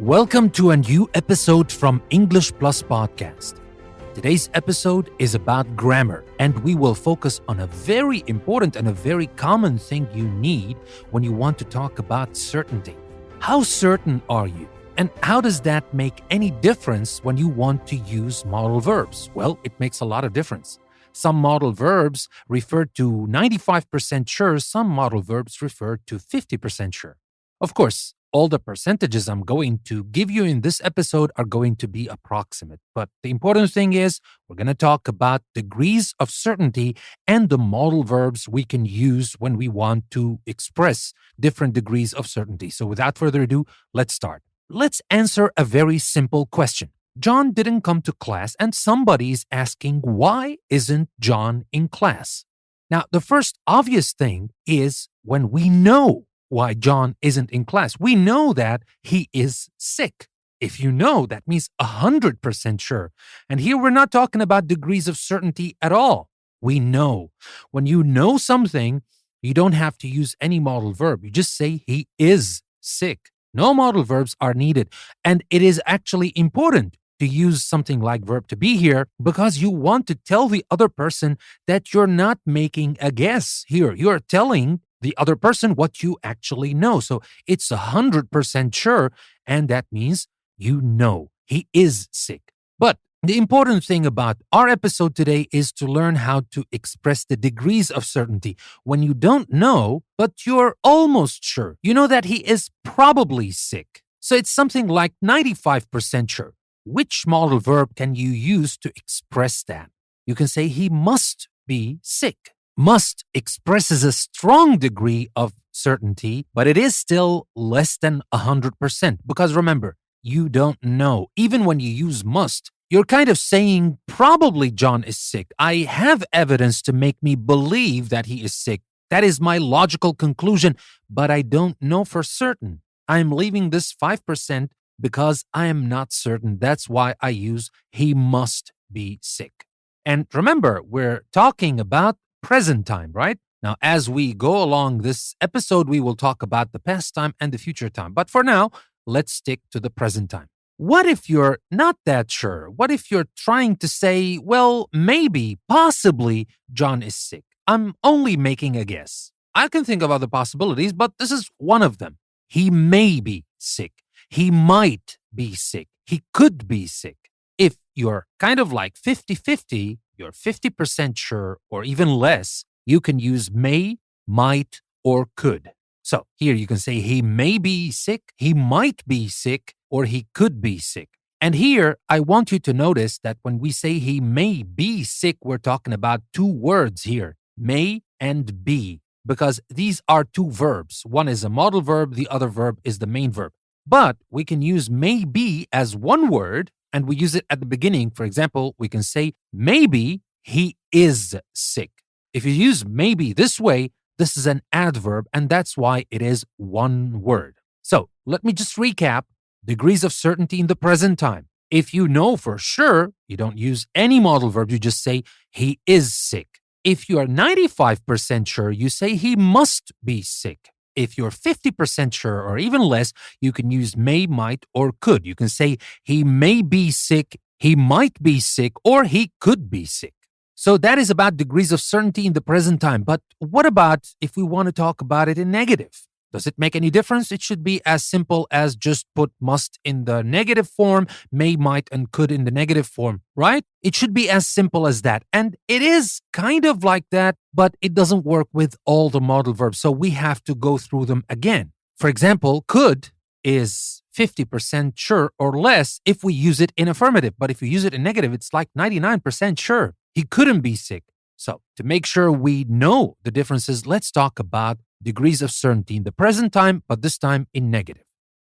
Welcome to a new episode from English Plus Podcast. Today's episode is about grammar, and we will focus on a very important and a very common thing you need when you want to talk about certainty. How certain are you? And how does that make any difference when you want to use modal verbs? Well, it makes a lot of difference. Some modal verbs refer to 95% sure, some modal verbs refer to 50% sure. Of course, all the percentages I'm going to give you in this episode are going to be approximate. But the important thing is we're going to talk about degrees of certainty and the modal verbs we can use when we want to express different degrees of certainty. So without further ado, let's start. Let's answer a very simple question. John didn't come to class, and somebody's asking, why isn't John in class? Now, the first obvious thing is when we know why John isn't in class. We know that he is sick. If you know, that means 100% sure. And here we're not talking about degrees of certainty at all. We know. When you know something, you don't have to use any modal verb. You just say he is sick. No modal verbs are needed. And it is actually important to use something like verb to be here because you want to tell the other person that you're not making a guess here. You're telling the other person what you actually know. So it's 100% sure, and that means you know he is sick. But the important thing about our episode today is to learn how to express the degrees of certainty. When you don't know, but you're almost sure, you know that he is probably sick. So it's something like 95% sure. Which modal verb can you use to express that? You can say he must be sick. Must expresses a strong degree of certainty, but it is still less than 100%. Because remember, you don't know. Even when you use must, you're kind of saying probably John is sick. I have evidence to make me believe that he is sick. That is my logical conclusion, but I don't know for certain. I'm leaving this 5% because I am not certain. That's why I use he must be sick. And remember, we're talking about present time, right? Now, as we go along this episode, we will talk about the past time and the future time. But for now, let's stick to the present time. What if you're not that sure? What if you're trying to say, well, maybe, possibly, John is sick? I'm only making a guess. I can think of other possibilities, but this is one of them. He may be sick. He might be sick. He could be sick. If you're kind of like 50-50, you're 50% sure or even less, you can use may, might, or could. So here you can say he may be sick, he might be sick, or he could be sick. And here I want you to notice that when we say he may be sick, we're talking about two words here, may and be, because these are two verbs. One is a modal verb, the other verb is the main verb. But we can use may be as one word, and we use it at the beginning. For example, we can say, maybe he is sick. If you use maybe this way, this is an adverb, and that's why it is one word. So let me just recap degrees of certainty in the present time. If you know for sure, you don't use any modal verb, you just say he is sick. If you are 95% sure, you say he must be sick. If you're 50% sure or even less, you can use may, might, or could. You can say he may be sick, he might be sick, or he could be sick. So that is about degrees of certainty in the present time. But what about if we want to talk about it in negative? Does it make any difference? It should be as simple as just put must in the negative form, may, might, and could in the negative form, right? It should be as simple as that. And it is kind of like that, but it doesn't work with all the modal verbs. So we have to go through them again. For example, could is 50% sure or less if we use it in affirmative. But if you use it in negative, it's like 99% sure. He couldn't be sick. So to make sure we know the differences, let's talk about degrees of certainty in the present time, but this time in negative.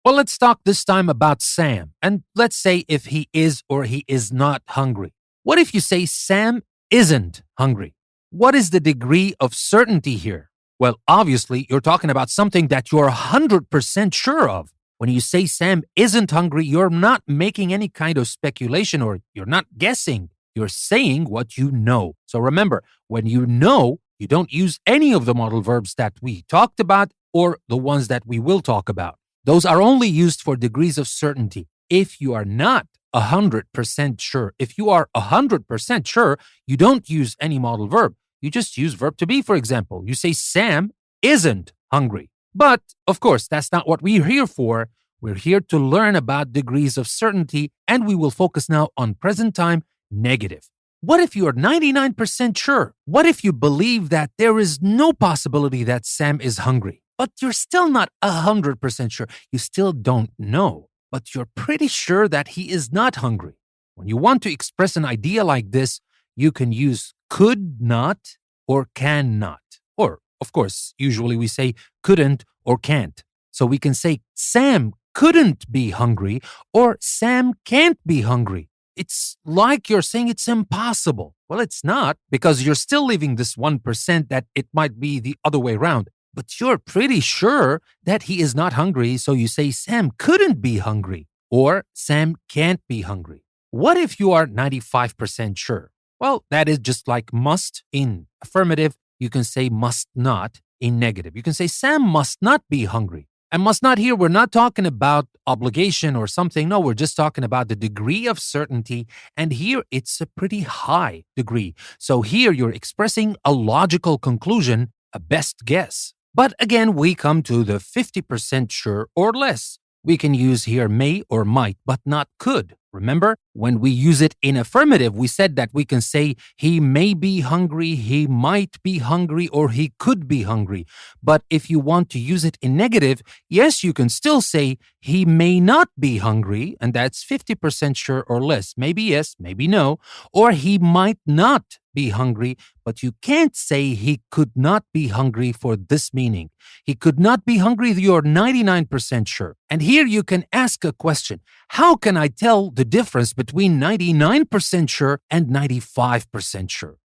Well, let's talk this time about Sam. And let's say if he is or he is not hungry. What if you say Sam isn't hungry? What is the degree of certainty here? Well, obviously, you're talking about something that you're 100% sure of. When you say Sam isn't hungry, you're not making any kind of speculation or you're not guessing. You're saying what you know. So remember, when you know, you don't use any of the modal verbs that we talked about or the ones that we will talk about. Those are only used for degrees of certainty. If you are not 100% sure, if you are 100% sure, you don't use any modal verb. You just use verb to be, for example. You say, Sam isn't hungry. But, of course, that's not what we're here for. We're here to learn about degrees of certainty, and we will focus now on present time negative. What if you are 99% sure? What if you believe that there is no possibility that Sam is hungry, but you're still not 100% sure? You still don't know, but you're pretty sure that he is not hungry. When you want to express an idea like this, you can use could not or cannot. Or, of course, usually we say couldn't or can't. So we can say Sam couldn't be hungry or Sam can't be hungry. It's like you're saying it's impossible. Well, it's not, because you're still leaving this 1% that it might be the other way around. But you're pretty sure that he is not hungry, so you say Sam couldn't be hungry or Sam can't be hungry. What if you are 95% sure? Well, that is just like must in affirmative. You can say must not in negative. You can say Sam must not be hungry. And must not here, we're not talking about obligation or something. No, we're just talking about the degree of certainty. And here it's a pretty high degree. So here you're expressing a logical conclusion, a best guess. But again, we come to the 50% sure or less. We can use here may or might, but not could. Remember, when we use it in affirmative, we said that we can say he may be hungry, he might be hungry, or he could be hungry. But if you want to use it in negative, yes, you can still say he may not be hungry, and that's 50% sure or less. Maybe yes, maybe no. Or he might not be hungry, but you can't say he could not be hungry for this meaning. He could not be hungry, you're 99% sure. And here you can ask a question. How can I tell the difference between 99% sure and 95% sure?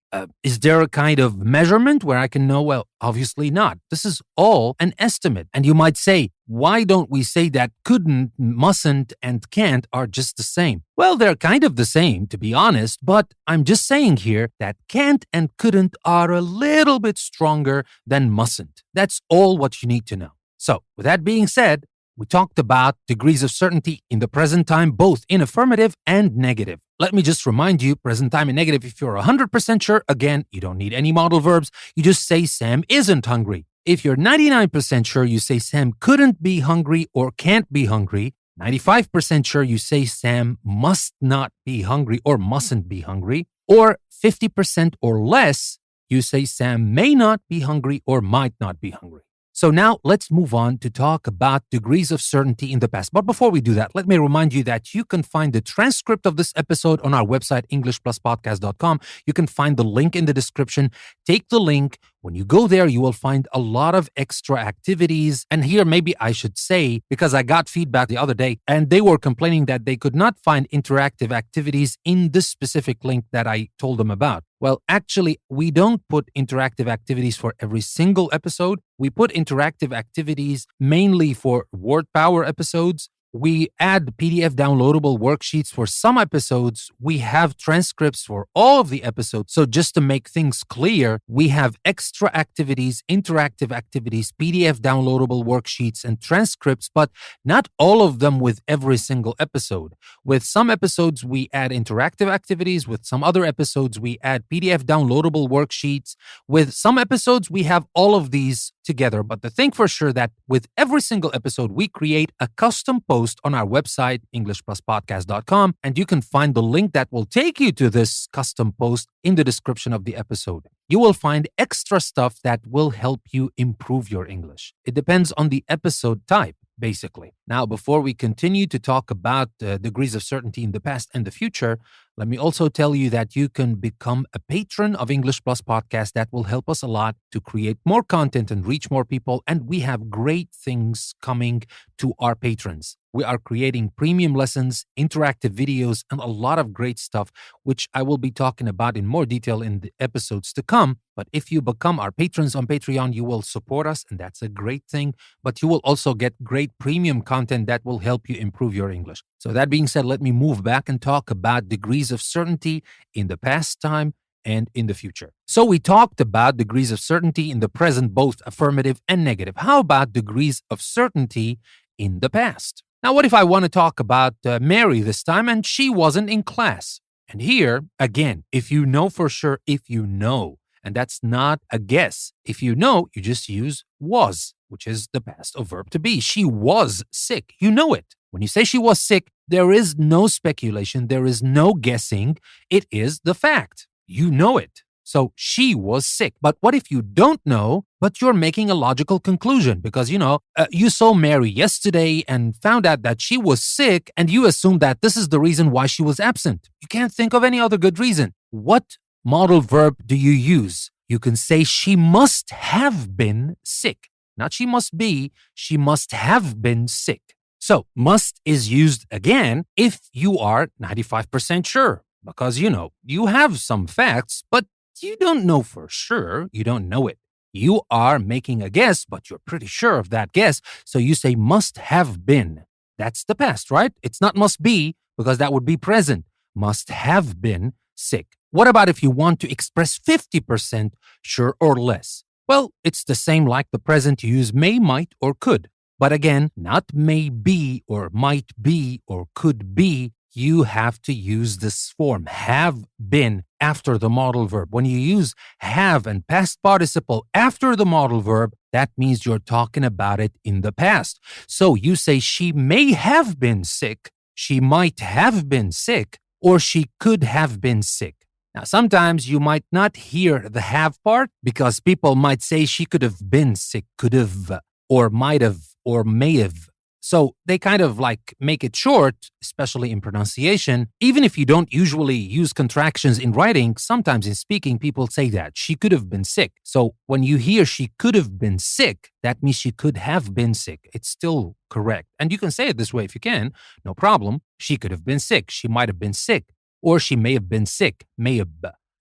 Is there a kind of measurement where I can know? Well, obviously not. This is all an estimate. And you might say, why don't we say that couldn't, mustn't, and can't are just the same? Well, they're kind of the same, to be honest, but I'm just saying here that can't and couldn't are a little bit stronger than mustn't. That's all what you need to know. So, with that being said, we talked about degrees of certainty in the present time, both in affirmative and negative. Let me just remind you, present time and negative, if you're 100% sure, again, you don't need any modal verbs. You just say Sam isn't hungry. If you're 99% sure, you say Sam couldn't be hungry or can't be hungry. 95% sure, you say Sam must not be hungry or mustn't be hungry. Or 50% or less, you say Sam may not be hungry or might not be hungry. So now let's move on to talk about degrees of certainty in the past. But before we do that, let me remind you that you can find the transcript of this episode on our website, EnglishPlusPodcast.com. You can find the link in the description. Take the link. When you go there, you will find a lot of extra activities. And here, maybe I should say, because I got feedback the other day, and they were complaining that they could not find interactive activities in this specific link that I told them about. Well, actually, we don't put interactive activities for every single episode. We put interactive activities mainly for word power episodes. We add PDF downloadable worksheets for some episodes. We have transcripts for all of the episodes. So just to make things clear, we have extra activities, interactive activities, PDF downloadable worksheets, and transcripts, but not all of them with every single episode. With some episodes, we add interactive activities. With some other episodes, we add PDF downloadable worksheets. With some episodes, we have all of these together. But the thing for sure that with every single episode, we create a custom post on our website, EnglishPlusPodcast.com, and you can find the link that will take you to this custom post in the description of the episode. You will find extra stuff that will help you improve your English. It depends on the episode type, basically. Now, before we continue to talk about degrees of certainty in the past and the future, let me also tell you that you can become a patron of English Plus Podcast. That will help us a lot to create more content and reach more people. And we have great things coming to our patrons. We are creating premium lessons, interactive videos, and a lot of great stuff, which I will be talking about in more detail in the episodes to come. But if you become our patrons on Patreon, you will support us, and that's a great thing. But you will also get great premium content that will help you improve your English. So that being said, let me move back and talk about degrees of certainty in the past time and in the future. So we talked about degrees of certainty in the present, both affirmative and negative. How about degrees of certainty in the past. Now, what if I want to talk about Mary this time and she wasn't in class? And here, again, if you know for sure, if you know, and that's not a guess. If you know, you just use was, which is the past of verb to be. She was sick. You know it. When you say she was sick, there is no speculation. There is no guessing. It is the fact. You know it. So she was sick. But what if you don't know, but you're making a logical conclusion? Because, you saw Mary yesterday and found out that she was sick, and you assume that this is the reason why she was absent. You can't think of any other good reason. What modal verb do you use? You can say she must have been sick. Not she must be, she must have been sick. So must is used again if you are 95% sure. Because, you have some facts, but you don't know for sure. You don't know it. You are making a guess, but you're pretty sure of that guess. So you say must have been. That's the past, right? It's not must be, because that would be present. Must have been sick. What about if you want to express 50% sure or less? Well, it's the same like the present. You use may, might, or could. But again, not may be or might be or could be. You have to use this form, have been, after the modal verb. When you use have and past participle after the modal verb, that means you're talking about it in the past. So you say she may have been sick, she might have been sick, or she could have been sick. Now, sometimes you might not hear the have part because people might say she could have been sick, could have, or might have, or may have. So they kind of make it short, especially in pronunciation. Even if you don't usually use contractions in writing, sometimes in speaking, people say that she could have been sick. So when you hear she could have been sick, that means she could have been sick. It's still correct. And you can say it this way if you can, no problem. She could have been sick. She might have been sick. Or she may have been sick. May have.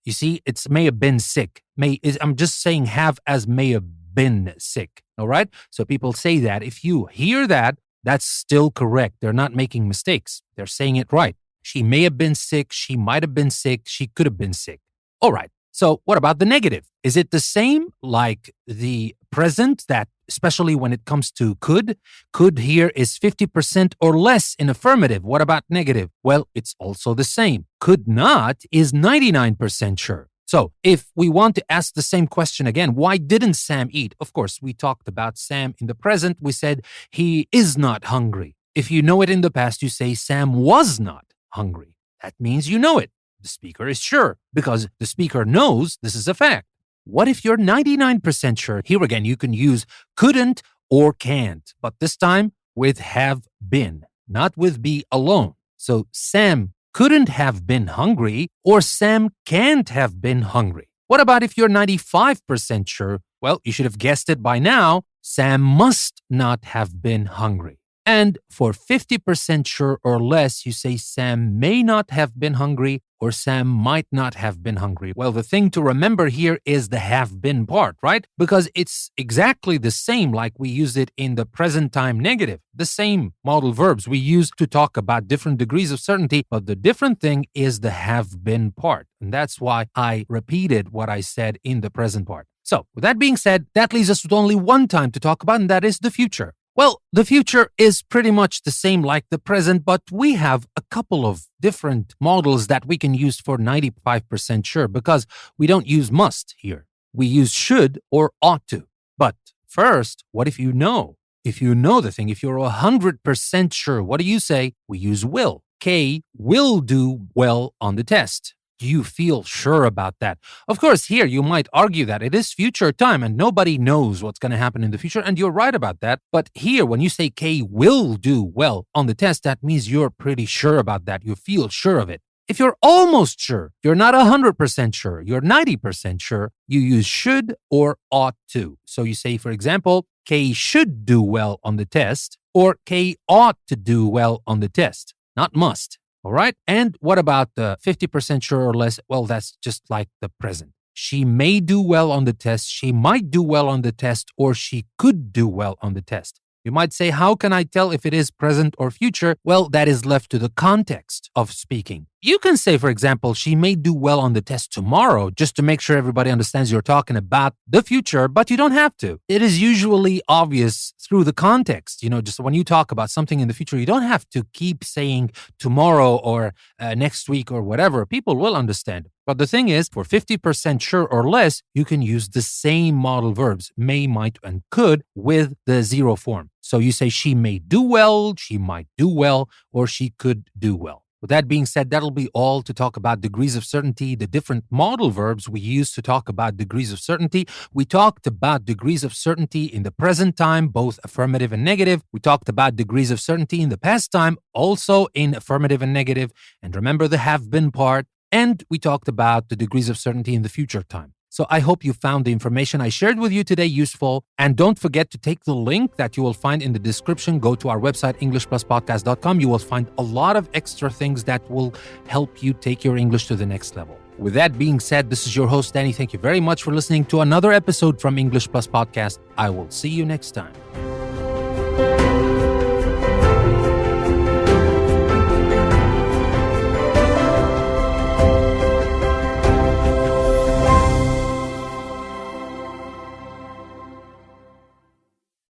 You see, it's may have been sick. I'm just saying have as may have been sick. All right? So people say that. If you hear that, that's still correct. They're not making mistakes. They're saying it right. She may have been sick. She might have been sick. She could have been sick. All right. So what about the negative? Is it the same like the present, that especially when it comes to could? Could here is 50% or less in affirmative. What about negative? Well, it's also the same. Could not is 99% sure. So if we want to ask the same question again, why didn't Sam eat? Of course, we talked about Sam in the present. We said he is not hungry. If you know it in the past, you say Sam was not hungry. That means you know it. The speaker is sure because the speaker knows this is a fact. What if you're 99% sure? Here again, you can use couldn't or can't, but this time with have been, not with be alone. So Sam couldn't have been hungry, or Sam can't have been hungry. What about if you're 95% sure? Well, you should have guessed it by now. Sam must not have been hungry. And for 50% sure or less, you say Sam may not have been hungry or Sam might not have been hungry. Well, the thing to remember here is the have been part, right? Because it's exactly the same like we used it in the present time negative. The same modal verbs we use to talk about different degrees of certainty, but the different thing is the have been part. And that's why I repeated what I said in the present part. So, with that being said, that leaves us with only one time to talk about, and that is the future. Well, the future is pretty much the same like the present, but we have a couple of different models that we can use for 95% sure because we don't use must here. We use should or ought to. But first, what if you know? If you know the thing, if you're 100% sure, what do you say? We use will. Kay will do well on the test. Do you feel sure about that? Of course, here you might argue that it is future time and nobody knows what's going to happen in the future, and you're right about that. But here, when you say Kay will do well on the test, that means you're pretty sure about that. You feel sure of it. If you're almost sure, you're not 100% sure, you're 90% sure, you use should or ought to. So you say, for example, Kay should do well on the test, or Kay ought to do well on the test, not must. All right. And what about the 50% sure or less? Well, that's just like the present. She may do well on the test. She might do well on the test, or she could do well on the test. You might say, how can I tell if it is present or future? Well, that is left to the context of speaking. you can say, for example, she may do well on the test tomorrow, just to make sure everybody understands you're talking about the future, but you don't have to. It is usually obvious through the context. Just when you talk about something in the future, you don't have to keep saying tomorrow or next week or whatever. People will understand. But the thing is, for 50% sure or less, you can use the same modal verbs, may, might, and could, with the zero form. So you say she may do well, she might do well, or she could do well. With that being said, that'll be all to talk about degrees of certainty, the different modal verbs we use to talk about degrees of certainty. We talked about degrees of certainty in the present time, both affirmative and negative. We talked about degrees of certainty in the past time, also in affirmative and negative. And remember the have been part. And we talked about the degrees of certainty in the future time. So I hope you found the information I shared with you today useful. And don't forget to take the link that you will find in the description. Go to our website, EnglishPlusPodcast.com. You will find a lot of extra things that will help you take your English to the next level. With that being said, this is your host, Danny. Thank you very much for listening to another episode from English Plus Podcast. I will see you next time.